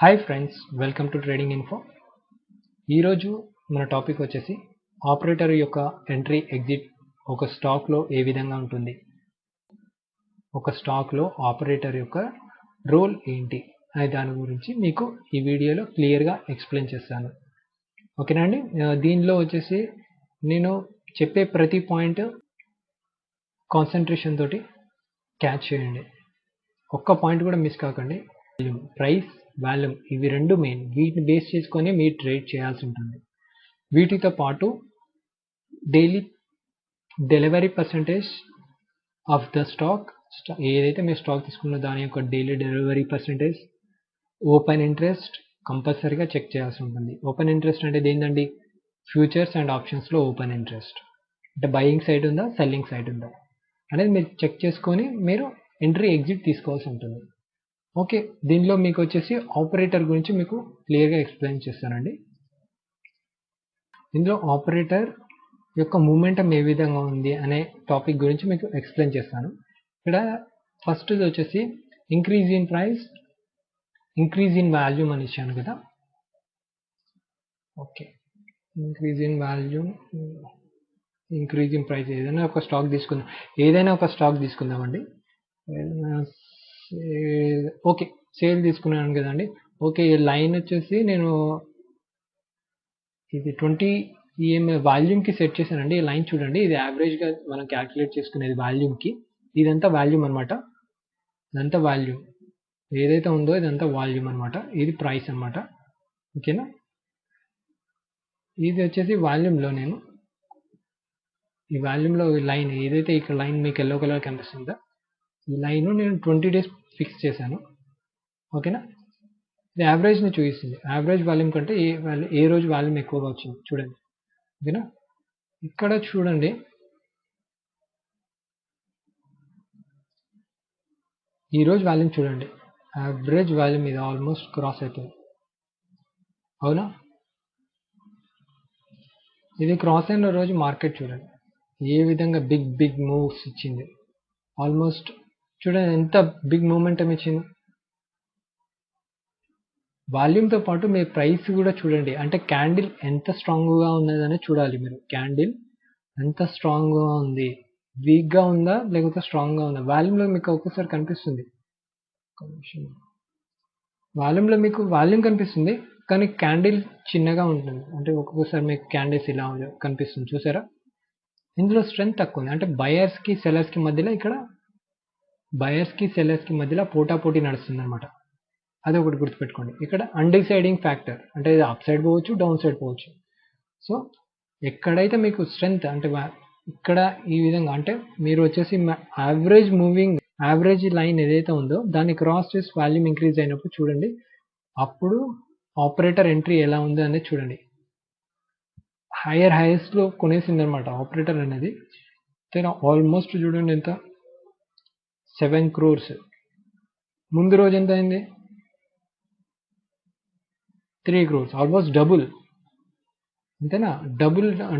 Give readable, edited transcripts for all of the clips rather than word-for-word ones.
Hi friends, welcome to trading info. ఈరోజు మన topic వచ్చేసి ఆపరేటర్ యొక్క ఎంట్రీ ఎగ్జిట్ ఒక స్టాక్లో ఏ విధంగా ఉంటుంది, ఒక స్టాక్లో ఆపరేటర్ యొక్క రోల్ ఏంటి అనే దాని గురించి మీకు ఈ వీడియోలో క్లియర్గా ఎక్స్ప్లెయిన్ చేస్తాను. ఓకేనా అండి. దీనిలో వచ్చేసి నేను చెప్పే ప్రతి పాయింట్ కాన్సన్ట్రేషన్ తోటి క్యాచ్ చేయండి, ఒక్క పాయింట్ కూడా మిస్ కాకండి. ప్రైస్, వాల్యూమ్ ఇవి రెండు మెయిన్, వీటిని బేస్ చేసుకొని మీరు ట్రేడ్ చేయాల్సి ఉంటుంది. వీటితో పాటు daily delivery percentage of the stock, ఏదైతే మీరు స్టాక్ తీసుకున్న దాని యొక్క daily delivery percentage, open interest కంపల్సరీగా చెక్ చేయాల్సి ఉంటుంది. ఓపెన్ ఇంట్రెస్ట్ అంటే ఏంటండి? ఫ్యూచర్స్ అండ్ ఆప్షన్స్లో ఓపెన్ ఇంట్రెస్ట్ అంటే బయింగ్ సైడ్ ఉందా, సెల్లింగ్ సైడ్ ఉందా అనేది మీరు చెక్ చేసుకొని మీరు ఎంట్రీ ఎగ్జిట్ తీసుకోవాల్సి ఉంటుంది. ఓకే, దీనిలో మీకు వచ్చేసి ఆపరేటర్ గురించి మీకు క్లియర్గా ఎక్స్ప్లెయిన్ చేస్తానండి. ఇందులో ఆపరేటర్ యొక్క మూమెంటం ఏ విధంగా ఉంది అనే టాపిక్ గురించి మీకు ఎక్స్ప్లెయిన్ చేస్తాను. ఇక్కడ ఫస్ట్ వచ్చేసి increase in price, increase in volume అని ఇచ్చాను కదా. Okay, increase in volume, increase in price. ఏదైనా ఒక స్టాక్ తీసుకుందామండి. ఓకే, సేల్ తీసుకున్నాను కదండి. ఓకే, ఈ లైన్ వచ్చేసి నేను ఇది 20 EMA వాల్యూమ్కి సెట్ చేశానండి. ఈ లైన్ చూడండి, ఇది యావరేజ్గా మనం క్యాల్కులేట్ చేసుకునేది వాల్యూమ్కి. ఇదంతా వాల్యూమ్ అనమాట, ఇదంతా వాల్యూమ్ ఏదైతే ఉందో ఇదంతా వాల్యూమ్ అనమాట. ఇది ప్రైస్ అనమాట. ఓకేనా, ఇది వచ్చేసి వాల్యూమ్లో నేను ఈ వాల్యూమ్లో లైన్ ఏదైతే ఇక్కడ లైన్ మీకు ఎల్లో కలర్ కనిపిస్తుందో ఈ లైన్ నేను 20 days ఫిక్స్ చేశాను. ఓకేనా, ఇది యావరేజ్ని చూపిస్తుంది. యావరేజ్ వాల్యూమ్ కంటే ఏ రోజు వాల్యూమ్ ఎక్కువగా వచ్చింది చూడండి. ఓకేనా, ఇక్కడ చూడండి, ఈరోజు వాల్యూమ్ చూడండి, యావరేజ్ వాల్యూమ్ ఇది ఆల్మోస్ట్ క్రాస్ అవుతుంది. అవునా, ఇది క్రాస్ అయిన రోజు మార్కెట్ చూడండి ఏ విధంగా బిగ్ మూవ్స్ ఇచ్చింది. ఆల్మోస్ట్ చూడండి ఎంత బిగ్ మూమెంటం ఇచ్చింది. వాల్యూమ్తో పాటు మీ ప్రైస్ కూడా చూడండి, అంటే క్యాండిల్ ఎంత స్ట్రాంగ్గా ఉన్నదని చూడాలి మీరు. క్యాండిల్ ఎంత స్ట్రాంగ్గా ఉంది, వీక్గా ఉందా లేకపోతే స్ట్రాంగ్గా ఉందా. వాల్యూమ్లో మీకు ఒక్కసారి కనిపిస్తుంది, వాల్యూమ్లో మీకు వాల్యూమ్ కనిపిస్తుంది కానీ క్యాండిల్ చిన్నగా ఉంటుంది. అంటే ఒక్కొక్కసారి మీకు క్యాండిల్స్ ఇలా కనిపిస్తుంది చూసారా. ఇందులో స్ట్రెంత్ తక్కువ ఉంది, అంటే బయర్స్కి సెల్లర్స్కి మధ్యలో ఇక్కడ పోటాపోటీ నడుస్తుంది అనమాట. అది ఒకటి గుర్తుపెట్టుకోండి. ఇక్కడ అన్డిసైడింగ్ ఫ్యాక్టర్ అంటే ఇది అప్ సైడ్ పోవచ్చు, డౌన్ సైడ్ పోవచ్చు. సో ఎక్కడైతే మీకు స్ట్రెంత్ అంటే ఇక్కడ ఈ విధంగా, అంటే మీరు వచ్చేసి యావరేజ్ లైన్ ఏదైతే ఉందో దాన్ని క్రాస్ చేసి వాల్యూమ్ ఇంక్రీజ్ అయినప్పుడు చూడండి, అప్పుడు ఆపరేటర్ ఎంట్రీ ఎలా ఉంది అనేది చూడండి. హైయెస్ట్లో కొనేసింది అనమాట ఆపరేటర్ అనేది. ఆల్మోస్ట్ చూడండి ఎంత, 7 crores. ముందు రోజు ఎంత అయింది, 3 crores, ఆల్మోస్ట్ డబుల్. అంతేనా,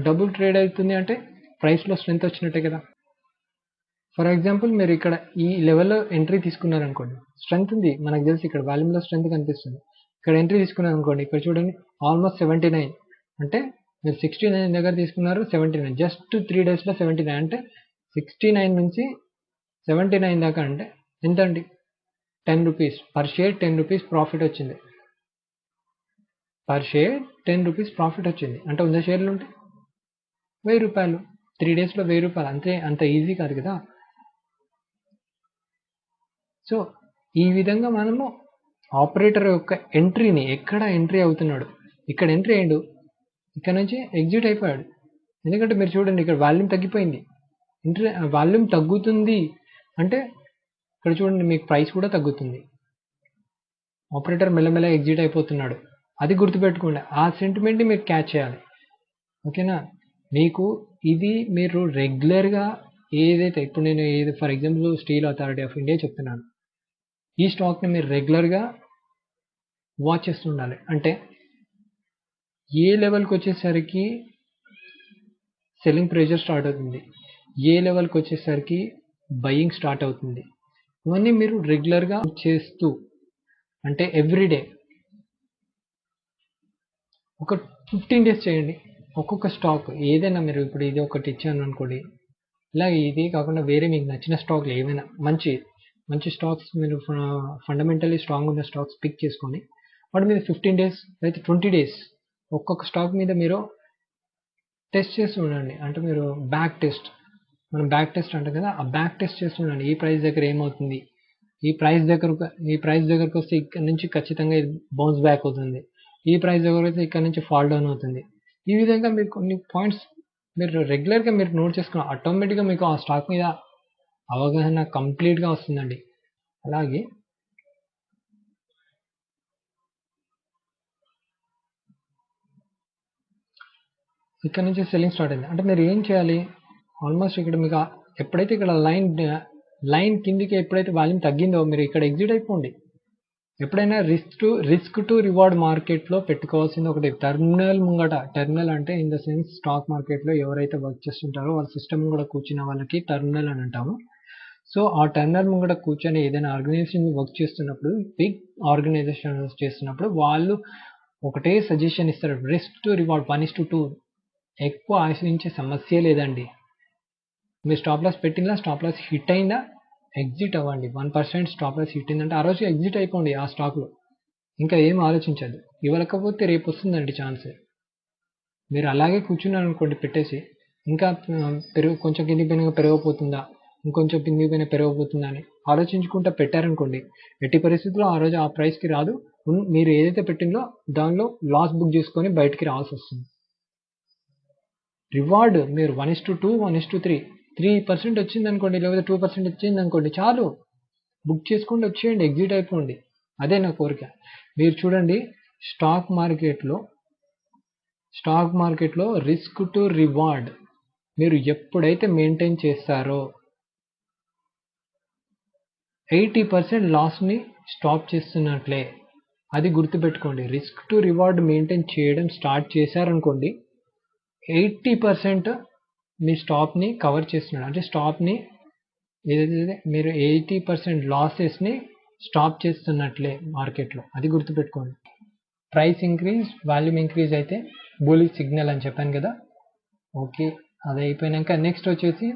డబుల్ ట్రేడ్ అవుతుంది అంటే ప్రైస్లో స్ట్రెంత్ వచ్చినట్టే కదా. ఫర్ ఎగ్జాంపుల్ మీరు ఇక్కడ ఈ లెవెల్లో ఎంట్రీ తీసుకున్నారనుకోండి, స్ట్రెంత్ ఉంది మనకు తెలిసి, ఇక్కడ వాల్యూమ్లో స్ట్రెంత్ కనిపిస్తుంది. ఇక్కడ ఎంట్రీ తీసుకున్నారు అనుకోండి, ఇక్కడ చూడండి ఆల్మోస్ట్ 79, అంటే మీరు 69 దగ్గర తీసుకున్నారు, 79 జస్ట్ 3 daysలో 79, అంటే 69 నుంచి 79 దాకా అంటే ఎంత అండి, 10 rupees per share. 10 rupees profit వచ్చింది పర్ షేర్, 10 rupees ప్రాఫిట్ వచ్చింది. అంటే 100 షేర్లు ఉంటే 1000 రూపాయలు, 3 daysలో 1000 రూపాయలు. అంత ఈజీ కాదు కదా. సో ఈ విధంగా మనము ఆపరేటర్ యొక్క ఎంట్రీని, ఎక్కడ ఎంట్రీ అవుతున్నాడు, ఇక్కడ ఎంట్రీ అయ్యాడు, ఇక్కడ నుంచి ఎగ్జిట్ అయిపోయాడు. ఎందుకంటే మీరు చూడండి ఇక్కడ వాల్యూమ్ తగ్గిపోయింది, వాల్యూమ్ తగ్గుతుంది అంటే ఇక్కడ చూడండి మీకు ప్రైస్ కూడా తగ్గుతుంది. ఆపరేటర్ మెల్లమెల్ల ఎగ్జిట్ అయిపోతున్నాడు, అది గుర్తుపెట్టుకోండి. ఆ సెంటిమెంట్ని మీరు క్యాచ్ చేయాలి. ఓకేనా, మీకు ఇది మీరు రెగ్యులర్గా ఏదైతే ఇప్పుడు నేను for example steel authority of India చెప్తున్నాను, ఈ స్టాక్ని మీరు రెగ్యులర్గా వాచ్ చేస్తుండాలి. అంటే ఏ లెవెల్కి వచ్చేసరికి సెల్లింగ్ ప్రెషర్ స్టార్ట్ అవుతుంది, ఏ లెవెల్కి వచ్చేసరికి బయింగ్ స్టార్ట్ అవుతుంది, ఇవన్నీ మీరు రెగ్యులర్గా చేస్తూ, అంటే ఎవ్రీడే ఒక 15 డేస్ చేయండి. ఒక్కొక్క స్టాక్ ఏదైనా మీరు ఇప్పుడు ఇది ఒకటి ఇచ్చాను అనుకోండి, ఇలా ఇది కాకుండా వేరే మీకు నచ్చిన స్టాక్లు ఏవైనా మంచి స్టాక్స్ మీరు ఫండమెంటల్లీ స్ట్రాంగ్ ఉన్న స్టాక్స్ పిక్ చేసుకొని వాటి మీద 15 డేస్ అయితే 20 డేస్ ఒక్కొక్క స్టాక్ మీద మీరు టెస్ట్ చేస్తూ ఉండండి. అంటే మీరు మనం బ్యాక్ టెస్ట్ అంటాం కదా, ఆ బ్యాక్ టెస్ట్ చేస్తూ ఉండండి. ఈ ప్రైస్ దగ్గర ఏమవుతుంది, ఈ ప్రైస్ దగ్గరకు వస్తే ఇక్కడ నుంచి ఖచ్చితంగా ఇది బౌన్స్ బ్యాక్ అవుతుంది, ఈ ప్రైస్ దగ్గర వస్తే ఇక్కడ నుంచి ఫాల్ డౌన్ అవుతుంది. ఈ విధంగా మీరు కొన్ని పాయింట్స్ మీరు రెగ్యులర్గా మీరు నోట్ చేసుకున్న ఆటోమేటిక్గా మీకు ఆ స్టాక్ మీద అవగాహన కంప్లీట్గా వస్తుందండి. అలాగే ఇక్కడ నుంచి సెల్లింగ్ స్టార్ట్ అయింది అంటే మీరు ఏం చేయాలి, ఆల్మోస్ట్ ఇక్కడ మీకు ఎప్పుడైతే ఇక్కడ లైన్ కిందికి ఎప్పుడైతే వాల్యూమ్ తగ్గిందో మీరు ఇక్కడ ఎగ్జిట్ అయిపోండి. ఎప్పుడైనా రిస్క్ టు రివార్డ్ మార్కెట్లో పెట్టుకోవాల్సింది ఒకటి టెర్మినల్ ముంగట. టెర్మినల్ అంటే ఇన్ ద సెన్స్ స్టాక్ మార్కెట్లో ఎవరైతే వర్క్ చేస్తుంటారో వాళ్ళ సిస్టమ్ కూడా కూర్చున్న వాళ్ళకి టెర్మినల్ అని అంటాము. సో ఆ టెర్మినల్ ముంగట కూర్చొని ఏదైనా ఆర్గనైజేషన్ వర్క్ చేస్తున్నప్పుడు, బిగ్ ఆర్గనైజేషన్ చేస్తున్నప్పుడు వాళ్ళు ఒకటే సజెషన్ ఇస్తారు, రిస్క్ టు రివార్డ్ 1:2. ఎక్కువ ఆశించే సమస్య లేదండి. మీరు స్టాప్ లాస్ పెట్టినా, స్టాప్ లాస్ హిట్ అయిందా ఎగ్జిట్ అవ్వండి. 1% స్టాప్ లాస్ హిట్ అయిందంటే ఆ రోజు ఎగ్జిట్ అయిపోండి ఆ స్టాక్లో. ఇంకా ఏం ఆలోచించద్దు. ఇవ్వకపోతే రేపు వస్తుందండి ఛాన్స్. మీరు అలాగే కూర్చున్నారు అనుకోండి పెట్టేసి, ఇంకా కొంచెం కింది పైన పెరగపోతుందా, ఇంకొంచెం కింది పైన పెరగబోతుందా అని ఆలోచించుకుంటా పెట్టారనుకోండి, ఎట్టి పరిస్థితుల్లో ఆ రోజు ఆ ప్రైస్కి రాదు. మీరు ఏదైతే పెట్టిందో దానిలో లాస్ బుక్ చేసుకొని బయటికి రావాల్సి వస్తుంది. రివార్డ్ మీరు 1:2, 1:3, 3% వచ్చింది అనుకోండి, లేకపోతే 2% వచ్చింది అనుకోండి, చాలు బుక్ చేసుకుంటూ వచ్చేయండి, ఎగ్జిట్ అయిపోండి. అదే నా కోరిక. మీరు చూడండి స్టాక్ మార్కెట్లో రిస్క్ టు రివార్డ్ మీరు ఎప్పుడైతే మెయింటైన్ చేస్తారో 80% లాస్ని స్టాప్ చేస్తున్నట్లే. అది గుర్తుపెట్టుకోండి. రిస్క్ టు రివార్డ్ మెయింటైన్ చేయడం స్టార్ట్ చేశారనుకోండి, 80% మీ స్టాప్ని కవర్ చేస్తున్నాడు. అంటే స్టాప్ని ఏదైతే మీరు 80% లాసెస్ని స్టాప్ చేస్తున్నట్లే మార్కెట్లో. అది గుర్తుపెట్టుకోండి. ప్రైస్ ఇంక్రీజ్, వాల్యూమ్ ఇంక్రీజ్ అయితే బులిష్ సిగ్నల్ అని చెప్పాను కదా. ఓకే, అది అయిపోయినాక నెక్స్ట్ వచ్చేసి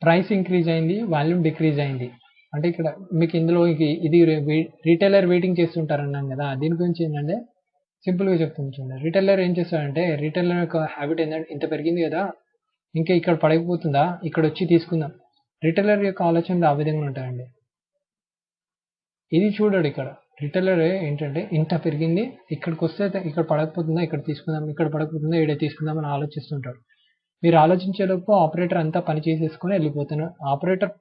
ప్రైస్ ఇంక్రీజ్ అయింది, వాల్యూమ్ డిక్రీజ్ అయింది అంటే ఇక్కడ మీకు ఇందులో ఇది రీటైలర్ వెయిటింగ్ చేస్తుంటారన్నాం కదా. దీని గురించి ఏంటంటే సింపుల్గా చెప్తాను చూడండి. రీటైలర్ ఏం చేస్తాడంటే, రీటైలర్ యొక్క హ్యాబిట్ ఏంటంటే ఇంత పెరిగింది కదా, ఇంకా ఇక్కడ పడకపోతుందా, ఇక్కడ వచ్చి తీసుకుందాం. రీటైలర్ యొక్క ఆలోచనలు ఆ విధంగా ఉంటాయండి. ఇది చూడడు. ఇక్కడ రిటైలర్ ఏంటంటే ఇంత పెరిగింది, ఇక్కడికి వస్తే ఇక్కడ పడకపోతుందా, ఇక్కడ తీసుకుందాం, ఇక్కడ పడకపోతుందా, ఇక్కడ తీసుకుందాం అని ఆలోచిస్తుంటాడు. మీరు ఆలోచించేలోపు ఆపరేటర్ అంతా పని చేసేసుకొని వెళ్ళిపోతున్నాడు. ఆపరేటర్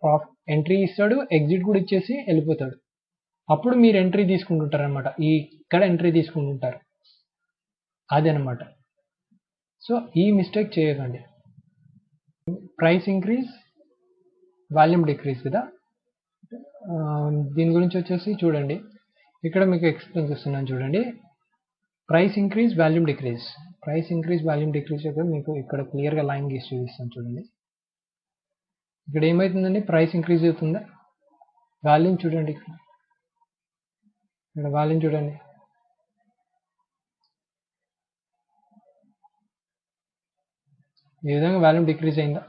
ఎంట్రీ ఇస్తాడు, ఎగ్జిట్ కూడా ఇచ్చేసి వెళ్ళిపోతాడు. అప్పుడు మీరు ఎంట్రీ తీసుకుంటుంటారు అనమాట. ఇక్కడ ఎంట్రీ తీసుకుంటుంటారు. అదనమాట. సో ఈ మిస్టేక్ చేయకండి. ప్రైస్ ఇంక్రీజ్, వాల్యూమ్ డిక్రీజ్ కదా. దీని గురించి వచ్చేసి చూడండి, ఇక్కడ మీకు ఎక్స్ప్లెయిన్ చేస్తున్నాను చూడండి. Price increase, volume decrease. Price increase, volume decrease దగ్గర మీకు ఇక్కడ క్లియర్గా లైన్ గీసి చూపిస్తాను చూడండి. ఇక్కడ ఏమవుతుందండి, ప్రైస్ ఇంక్రీజ్ అవుతుందా, వాల్యూమ్ చూడండి, ఇక్కడ వాల్యూమ్ చూడండి. ఈ విధంగా వాల్యూమ్ డిక్రీజ్ అయిందా.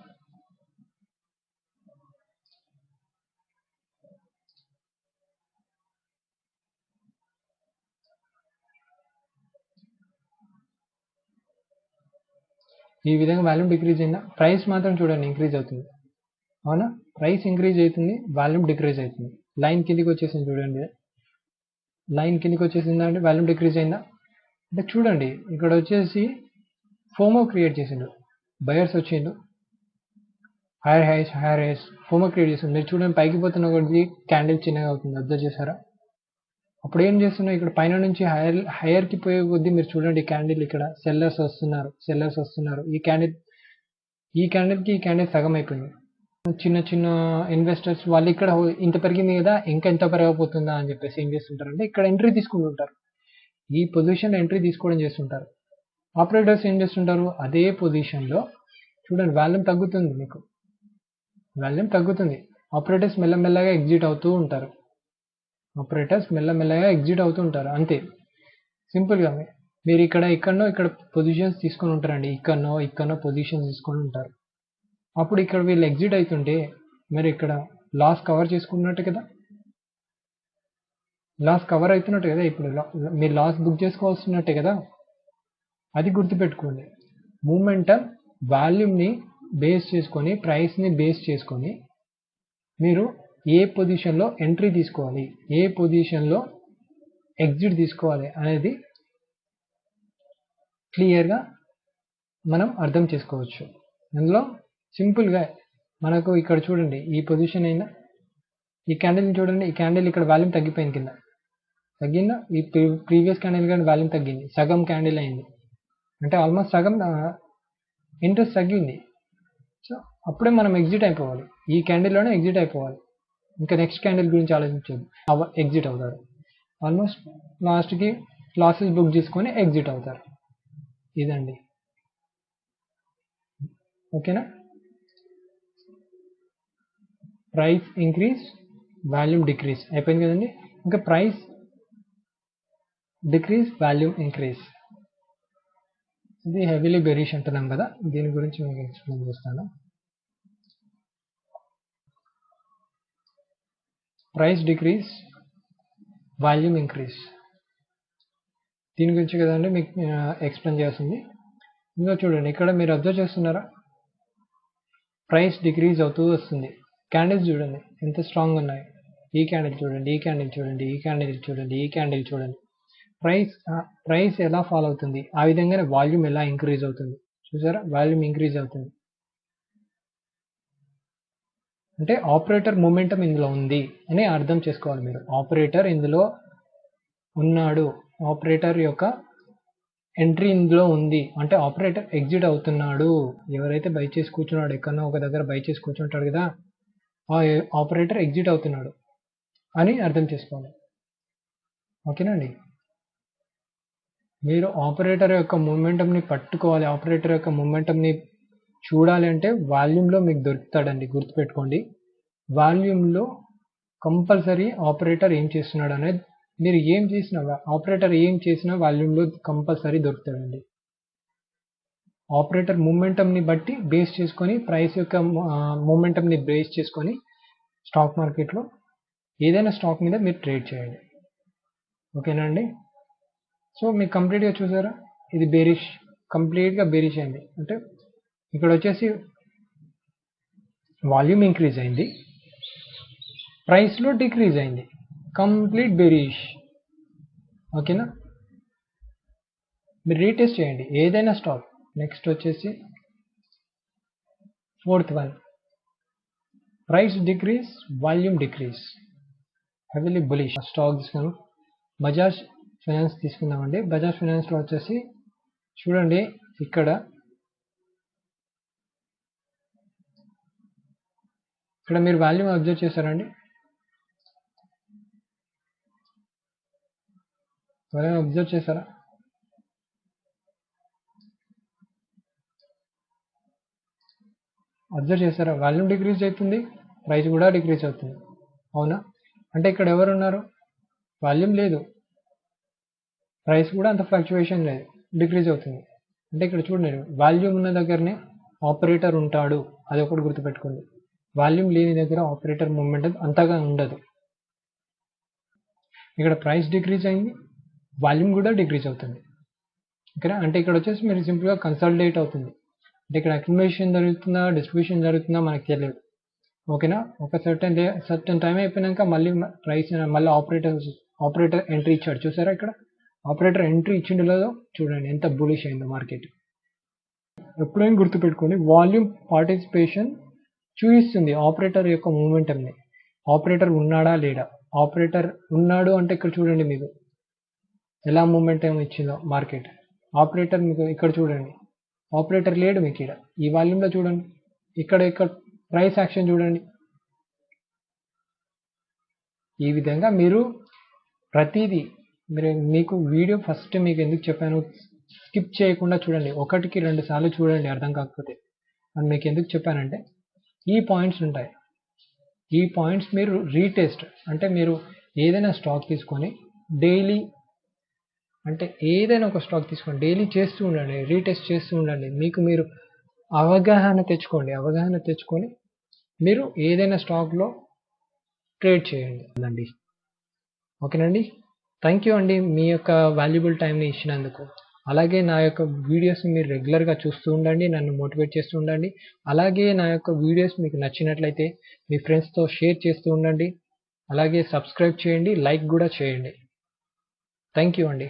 ఈ విధంగా వాల్యూమ్ డిక్రీజ్ అయిందా. ప్రైస్ మాత్రం చూడండి ఇంక్రీజ్ అవుతుంది, అవునా. ప్రైస్ ఇంక్రీజ్ అవుతుంది, వాల్యూమ్ డిక్రీజ్ అవుతుంది. లైన్ కిందికి వచ్చేసింది చూడండి, లైన్ కిందికి వచ్చేసిందా అంటే వాల్యూమ్ డిక్రీజ్ అయిందా. అంటే చూడండి ఇక్కడ వచ్చేసి ఫోమో క్రియేట్ చేసిండు, బయర్స్ వచ్చిండు, హైయర్ హైస్ ఫోమో క్రియేట్ చేసిండు. మీరు చూడండి పైకి పోతున్న కొద్ది క్యాండిల్ చిన్నగా అవుతుంది, అబ్జర్వ్ చేశారా. అప్పుడు ఏం చేస్తున్నా, ఇక్కడ పైన నుంచి హైయర్కి పోయే కొద్దీ మీరు చూడండి క్యాండిల్ ఇక్కడ సెల్లర్స్ వస్తున్నారు. ఈ క్యాండిల్ సగం అయిపోయింది. చిన్న ఇన్వెస్టర్స్ వాళ్ళు ఇక్కడ ఇంత పెరిగింది కదా, ఇంకా ఎంత పెరగబోతుందా అని చెప్పేసి ఏం చేస్తుంటారంటే ఇక్కడ ఎంట్రీ తీసుకుంటుంటారు. ఈ పొజిషన్ ఎంట్రీ తీసుకోవడం చేస్తుంటారు. ఆపరేటర్స్ ఏం చేస్తుంటారు, అదే పొజిషన్లో చూడండి వాల్యూమ్ తగ్గుతుంది, మీకు వాల్యూమ్ తగ్గుతుంది. ఆపరేటర్స్ మెల్లమెల్లగా ఎగ్జిట్ అవుతూ ఉంటారు. అంతే. సింపుల్గా మీరు ఇక్కడ పొజిషన్స్ తీసుకొని ఉంటారండి, ఇక్కడనో పొజిషన్స్ తీసుకొని ఉంటారు. అప్పుడు ఇక్కడ వీళ్ళు ఎగ్జిట్ అవుతుంటే మీరు ఇక్కడ లాస్ కవర్ చేసుకున్నట్టు కదా, లాస్ కవర్ అవుతున్నట్టు కదా, ఇప్పుడు మీరు లాస్ బుక్ చేసుకోవాల్సినట్టే కదా. అది గుర్తుపెట్టుకోండి. మూమెంటం వాల్యూమ్ని బేస్ చేసుకొని, ప్రైస్ని బేస్ చేసుకొని మీరు ఏ పొజిషన్లో ఎంట్రీ తీసుకోవాలి, ఏ పొజిషన్లో ఎగ్జిట్ తీసుకోవాలి అనేది క్లియర్గా మనం అర్థం చేసుకోవచ్చు. అందులో సింపుల్గా మనకు ఇక్కడ చూడండి, ఈ పొజిషన్ అయినా ఈ క్యాండిల్ని చూడండి, ఈ క్యాండిల్ ఇక్కడ వాల్యూమ్ తగ్గిపోయింది, కింద తగ్గిందా, ఈ ప్రీవియస్ క్యాండిల్ కానీ వాల్యూమ్ తగ్గింది, సగం క్యాండిల్ అయింది, అంటే ఆల్మోస్ట్ సగం ఇంట్రెస్ట్ తగ్గింది. సో అప్పుడే మనం ఎగ్జిట్ అయిపోవాలి, ఈ క్యాండిల్లోనే ఎగ్జిట్ అయిపోవాలి. ఇంకా నెక్స్ట్ క్యాండిల్ గురించి ఆలోచించదు, ఎగ్జిట్ అవుతారు. ఆల్మోస్ట్ లాస్ట్కి లాసెస్ బుక్ చేసుకొని ఎగ్జిట్ అవుతారు. ఇదండి, ఓకేనా. ప్రైస్ ఇంక్రీజ్, వాల్యూమ్ డిక్రీజ్ అయిపోయింది కదండి. ఇంకా ప్రైస్ డిక్రీజ్, వాల్యూమ్ ఇంక్రీజ్, ఇది హెవీలీ బెరిష్ అంటున్నాం కదా, దీని గురించి మీకు ఎక్స్ప్లెయిన్ చేస్తాను. ప్రైస్ డిక్రీజ్, వాల్యూమ్ ఇంక్రీజ్, దీని గురించి కదండి మీకు ఎక్స్ప్లెయిన్ చేస్తుంది. ఇంకా చూడండి, ఇక్కడ మీరు అబ్జర్వ్ చేస్తున్నారా, ప్రైస్ డిక్రీజ్ అవుతూ వస్తుంది. క్యాండిల్స్ చూడండి ఎంత స్ట్రాంగ్ ఉన్నాయి, ఈ క్యాండిల్ చూడండి, ఈ క్యాండిల్ చూడండి, ఈ క్యాండిల్ చూడండి, ఈ క్యాండిల్ చూడండి. ప్రైస్ ఎలా ఫాలో అవుతుంది, ఆ విధంగానే వాల్యూమ్ ఎలా ఇంక్రీజ్ అవుతుంది. చూసారా, వాల్యూమ్ ఇంక్రీజ్ అవుతుంది. అంటే ఆపరేటర్ మూమెంటం ఇందులో ఉంది అని అర్థం చేసుకోవాలి మీరు. ఆపరేటర్ ఇందులో ఉన్నాడు, ఆపరేటర్ యొక్క ఎంట్రీ ఇందులో ఉంది అంటే ఆపరేటర్ ఎగ్జిట్ అవుతున్నాడు. ఎవరైతే బై చేసి కూర్చున్నాడు, ఎక్కడో ఒక దగ్గర బై చేసి కూర్చుంటాడు కదా, ఆ ఆపరేటర్ ఎగ్జిట్ అవుతున్నాడు అని అర్థం చేసుకోవాలి. ఓకేనండి. మీరు ఆపరేటర్ యొక్క మూమెంటంని పట్టుకోవాలి, ఆపరేటర్ యొక్క మూమెంటంని చూడాలి అంటే వాల్యూమ్లో మీకు దొరుకుతాడండి, గుర్తుపెట్టుకోండి. వాల్యూమ్లో కంపల్సరీ ఆపరేటర్ ఏం చేస్తున్నాడు అనేది, మీరు ఏం చేసినా ఆపరేటర్ ఏం చేసినా వాల్యూమ్లో కంపల్సరీ దొరుకుతాడండి. ఆపరేటర్ మూమెంటంని బట్టి బేస్ చేసుకొని, ప్రైస్ యొక్క మూమెంటంని బేస్ చేసుకొని స్టాక్ మార్కెట్లో ఏదైనా స్టాక్ మీద మీరు ట్రేడ్ చేయండి. ఓకేనా అండి. సో మీకు కంప్లీట్గా చూసారా, ఇది బేరిష్, కంప్లీట్గా బేరిష్ అయింది. అంటే ఇక్కడ వచ్చేసి వాల్యూమ్ ఇంక్రీజ్ అయింది, ప్రైస్లో డిక్రీజ్ అయింది, కంప్లీట్ బేరిష్. ఓకేనా. మీరు రీటెస్ట్ చేయండి ఏదైనా స్టాక్. నెక్స్ట్ వచ్చేసి fourth one, price decrease, volume decrease, heavily bullish stock తీసుకున్నాం. బజాజ్ ఫైనాన్స్ తీసుకుందామండి. బజాజ్ ఫైనాన్స్లో వచ్చేసి చూడండి, ఇక్కడ మీరు వాల్యూమ్ అబ్జర్వ్ చేశారండి, వాల్యూమ్ అబ్జర్వ్ చేశారా, వాల్యూమ్ డిక్రీజ్ అవుతుంది, ప్రైస్ కూడా డిక్రీజ్ అవుతుంది, అవునా. అంటే ఇక్కడ ఎవరు ఉన్నారు, వాల్యూమ్ లేదు, ప్రైస్ కూడా అంత ఫ్లక్చువేషన్ లేదు, డిక్రీజ్ అవుతుంది. అంటే ఇక్కడ చూడండి, వాల్యూమ్ ఉన్న దగ్గరనే ఆపరేటర్ ఉంటాడు, అది ఒకటి గుర్తుపెట్టుకోండి. వాల్యూమ్ లేని దగ్గర ఆపరేటర్ మూమెంట్ అంతగా ఉండదు. ఇక్కడ ప్రైస్ డిక్రీజ్ అయింది, వాల్యూమ్ కూడా డిక్రీజ్ అవుతుంది. ఓకేనా. అంటే ఇక్కడ వచ్చేసి మీరు సింపుల్గా కన్సల్టేట్ అవుతుంది, అంటే ఇక్కడ అక్యుమిలేషన్ జరుగుతుందా, డిస్ట్రిబ్యూషన్ జరుగుతుందా మనకు తెలియదు. ఓకేనా. ఒక సర్టన్ టైం అయిపోయినాక మళ్ళీ ప్రైస్ మళ్ళీ ఆపరేటర్ ఎంట్రీ ఇచ్చాడు, చూసారా ఇక్కడ ఆపరేటర్ ఎంట్రీ ఇచ్చిండు లేదో చూడండి ఎంత బులిష్ అయిందో మార్కెట్. ఎప్పుడైనా గుర్తుపెట్టుకోండి, వాల్యూమ్ పార్టిసిపేషన్ చూపిస్తుంది ఆపరేటర్ యొక్క మూమెంటంని. ఆపరేటర్ ఉన్నాడా లేడా, ఆపరేటర్ ఉన్నాడు అంటే ఇక్కడ చూడండి మీకు ఎలా మూమెంటం ఇచ్చిందో మార్కెట్. ఆపరేటర్ మీకు ఇక్కడ చూడండి, ఆపరేటర్ లేడు మీకు ఇక్కడ ఈ వాల్యూమ్లో చూడండి, ఇక్కడ ప్రైస్ యాక్షన్ చూడండి. ఈ విధంగా మీరు ప్రతిదీ మీకు వీడియో ఫస్ట్ మీకు ఎందుకు చెప్పాను, స్కిప్ చేయకుండా చూడండి, 1-2 సార్లు చూడండి అర్థం కాకపోతే. అని మీకు ఎందుకు చెప్పానంటే ఈ పాయింట్స్ ఉంటాయి, ఈ పాయింట్స్ మీరు రీటెస్ట్, అంటే మీరు ఏదైనా స్టాక్ తీసుకొని డైలీ అంటే ఏదైనా ఒక స్టాక్ తీసుకోండి, డైలీ చేస్తూ ఉండండి, రీటెస్ట్ చేస్తూ ఉండండి. మీకు మీరు అవగాహన తెచ్చుకొని మీరు ఏదైనా స్టాక్‌లో ట్రేడ్ చేయండి. ఓకేనండి. థ్యాంక్ యూ అండి మీ యొక్క వాల్యుబుల్ టైంని ఇచ్చినందుకు. అలాగే నా యొక్క వీడియోస్ని మీరు రెగ్యులర్గా చూస్తూ ఉండండి, నన్ను మోటివేట్ చేస్తూ ఉండండి. అలాగే నా యొక్క వీడియోస్ మీకు నచ్చినట్లయితే మీ ఫ్రెండ్స్తో షేర్ చేస్తూ ఉండండి. అలాగే సబ్స్క్రైబ్ చేయండి, లైక్ కూడా చేయండి. థ్యాంక్ యూ అండి.